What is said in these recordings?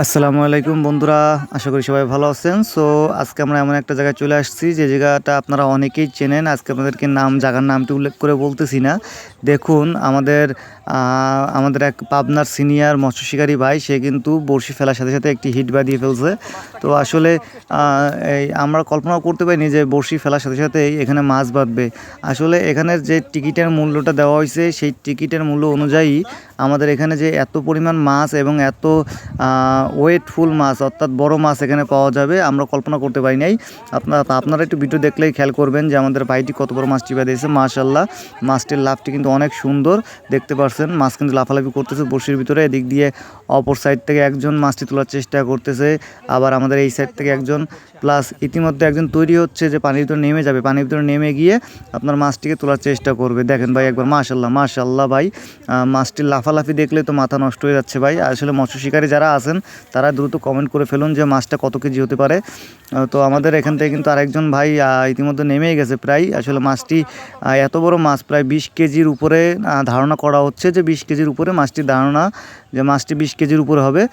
আসসালামু আলাইকুম বন্ধুরা, আশা করি সবাই ভালো আছেন। সো আজকে আমরা এমন একটা জায়গায় চলে আসছি যে জায়গাটা আপনারা অনেকেই চেনেন। আজকে আপনাদেরকে জায়গার নামটি উল্লেখ করে বলতেছি না। দেখুন আমাদের এক পাবনার সিনিয়র মৎস্য শিকারী ভাই, সে কিন্তু বড়শি ফেলার সাথে সাথে একটি হিট বাঁধিয়ে ফেলছে। তো আসলে এই আমরা কল্পনাও করতে পারিনি যে বড়শি ফেলার সাথে সাথেই এখানে মাছ বাঁধবে। আসলে এখানের যে টিকিটের মূল্যটা দেওয়া হয়েছে, সেই টিকিটের মূল্য অনুযায়ী আমাদের এখানে যে এত পরিমাণ মাছ এবং এত ওয়েটফুল মাছ অর্থাৎ বড় মাছ এখানে পাওয়া যাবে আমরা কল্পনা করতে পারি নাই। আপনারা একটু ভিডিও দেখলেই খেয়াল করবেন যে আমাদের ভাইটি কত বড় মাছটি বেঁধেছে। মাশাআল্লাহ, মাছটির লাফটি কিন্তু অনেক সুন্দর দেখতে পাচ্ছেন। মাছ কিন্তু লাফালাফি করতেছে বড়শির ভিতরে। এদিক দিয়ে অপর সাইড থেকে একজন মাছটি তোলার চেষ্টা করতেছে, আবার আমাদের এই সাইড থেকে একজন, প্লাস ইতিমধ্যে একজন তৈরি হচ্ছে যে পানির ভিতরে নেমে যাবে। পানির ভিতরে নেমে গিয়ে আপনার মাছটিকে তোলার চেষ্টা করবে। দেখেন ভাই একবার, মাশাআল্লাহ মাশাআল্লাহ ভাই, মাছটির লাফালাফি দেখলে তো মাথা নষ্ট হয়ে যাচ্ছে ভাই। আসলে মৎস্য শিকারী যারা আছেন তারা দ্রুত কমেন্ট করে ফেলুন যে মাছটা কত কেজি হতে পারে। তো আমাদের এখান থেকে কিন্তু আরেকজন ভাই ইতিমধ্যে নেমেই গেছে প্রায়। আসলে মাছটি এত বড় মাছ, প্রায় 20 কেজির উপরে ধারণা করা হচ্ছে যে 20 কেজির উপরে মাছটির ধারণা, যে মাছটি 20 কেজির উপরে হবে।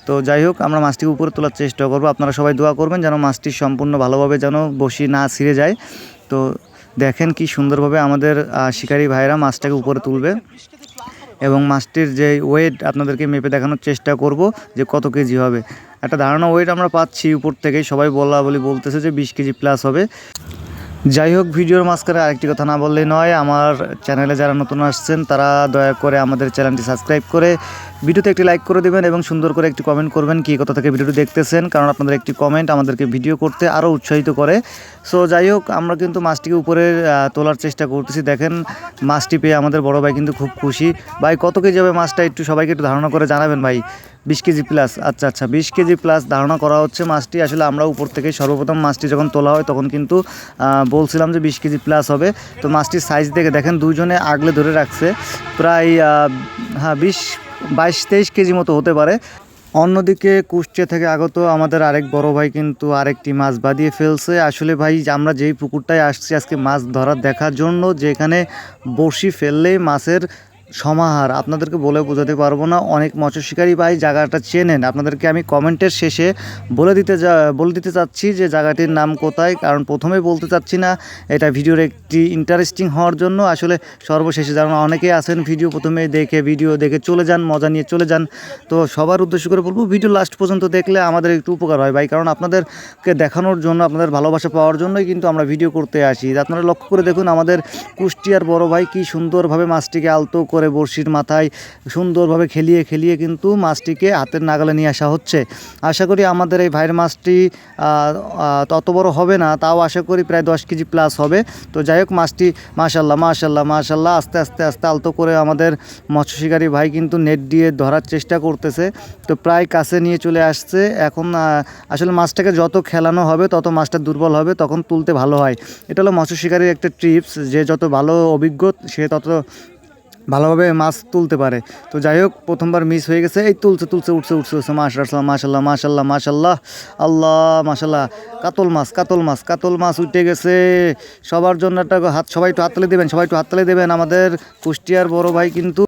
তো যাই হোক, আমরা মাছটিকে উপরে তোলার চেষ্টা করবো। আপনারা সবাই দোয়া করবেন যেন মাছটি সম্পূর্ণ ভালোভাবে যেন বসি না ছিঁড়ে যায়। তো দেখেন কি সুন্দরভাবে আমাদের শিকারী ভাইরা মাছটাকে উপরে তুলবে এবং মাছটির যে ওয়েট আপনাদেরকে মেপে দেখানোর চেষ্টা করব যে কত কেজি হবে। একটা ধারণা ওয়েট আমরা পাচ্ছি উপর থেকে, সবাই বলতেছে যে 20 কেজি প্লাস হবে। যাই হোক, ভিডিওর মাঝখানে আরেকটি কথা না বললেই নয়, আমার চ্যানেলে যারা নতুন আসছেন তারা দয়া করে আমাদের চ্যানেলটি সাবস্ক্রাইব করে ভিডিওতে একটি লাইক করে দেবেন এবং সুন্দর করে একটি কমেন্ট করবেন কী কথা থেকে ভিডিওটি দেখতেছেন, কারণ আপনাদের একটি কমেন্ট আমাদেরকে ভিডিও করতে আরও উৎসাহিত করে। সো যাই হোক, আমরা কিন্তু মাছটিকে উপরে তোলার চেষ্টা করতেছি। দেখেন মাছটি পেয়ে আমাদের বড় ভাই কিন্তু খুব খুশি। ভাই কত কেজি হবে মাছটা একটু সবাইকে একটু ধারণা করে জানাবেন ভাই। 20 কেজি প্লাস, আচ্ছা 20 কেজি প্লাস ধারণা করা হচ্ছে মাছটি। আসলে আমরা উপর থেকে সর্বপ্রথম মাছটি যখন তোলা হয় তখন কিন্তু বলছিলাম যে 20 কেজি প্লাস হবে। তো মাছটির সাইজ দেখে দেখেন, দুইজনে আগলে ধরে রাখছে, প্রায় 22-23 কেজি মতো হতে পারে। অন্যদিকে কুষ্টিয়া থেকে আগত আমাদের আরেক বড় ভাই কিন্তু আরেকটি মাছ বাঁধিয়ে ফেলছে। আসলে ভাই আমরা যেই পুকুরটায় আসছি আজকে মাছ ধরার দেখার জন্য, যেখানে বড়শি ফেললেই মাছের সমাহার, আপনাদেরকে বলে বোঝাতে পারবো না। অনেক মৎস্য শিকারী ভাই জায়গাটা চেনেন, আপনাদেরকে আমি কমেন্টের শেষে বলে দিতে চাচ্ছি যে জায়গাটির নাম কোথায়, কারণ প্রথমে বলতে চাচ্ছি না, এটা ভিডিওর একটি ইন্টারেস্টিং হওয়ার জন্য। আসলে সর্বশেষে যারা অনেকেই আছেন ভিডিও দেখে চলে যান, মজা নিয়ে চলে যান। তো সবার উদ্দেশ্য করে বলবো, ভিডিও লাস্ট পর্যন্ত দেখলে আমাদের একটু উপকার হয় ভাই, কারণ আপনাদেরকে দেখানোর জন্য, আপনাদের ভালোবাসা পাওয়ার জন্যই কিন্তু আমরা ভিডিও করতে আসি। আপনারা লক্ষ্য করে দেখুন আমাদের কুষ্টিয়ার বড় ভাই কি সুন্দরভাবে মাছটিকে আলতো করে বড়শির মাথায় সুন্দরভাবে খেলিয়ে কিন্তু মাছটিকে হাতের নাগালে নিয়ে আসা হচ্ছে। আশা করি আমাদের এই ভাইয়ের মাছটি তত বড় হবে না, তাও আশা করি প্রায় 10 কেজি প্লাস হবে। তো যাই হোক, মাছটি মাশাআল্লাহ আস্তে আস্তে আলতো করে আমাদের মৎস্য শিকারী ভাই কিন্তু নেট দিয়ে ধরার চেষ্টা করতেছে। তো প্রায় কাছে নিয়ে চলে আসছে। এখন আসলে মাছটাকে যত খেলানো হবে তত মাছটা দুর্বল হবে, তখন তুলতে ভালো হয়। এটা হলো মৎস্য শিকারীর একটা টিপস, যে যত ভালো অভিজ্ঞ সে তত ভালোভাবে মাছ তুলতে পারে। তো যাই হোক, প্রথমবার মিস হয়ে গেছে। এই উঠছে মাশাআল্লাহ আল্লাহ মাশাআল্লাহ। কাতল মাছ উঠে গেছে। সবার জন্য একটা সবাই একটু হাততালি দেবেন। আমাদের কুষ্টিয়ার বড় ভাই কিন্তু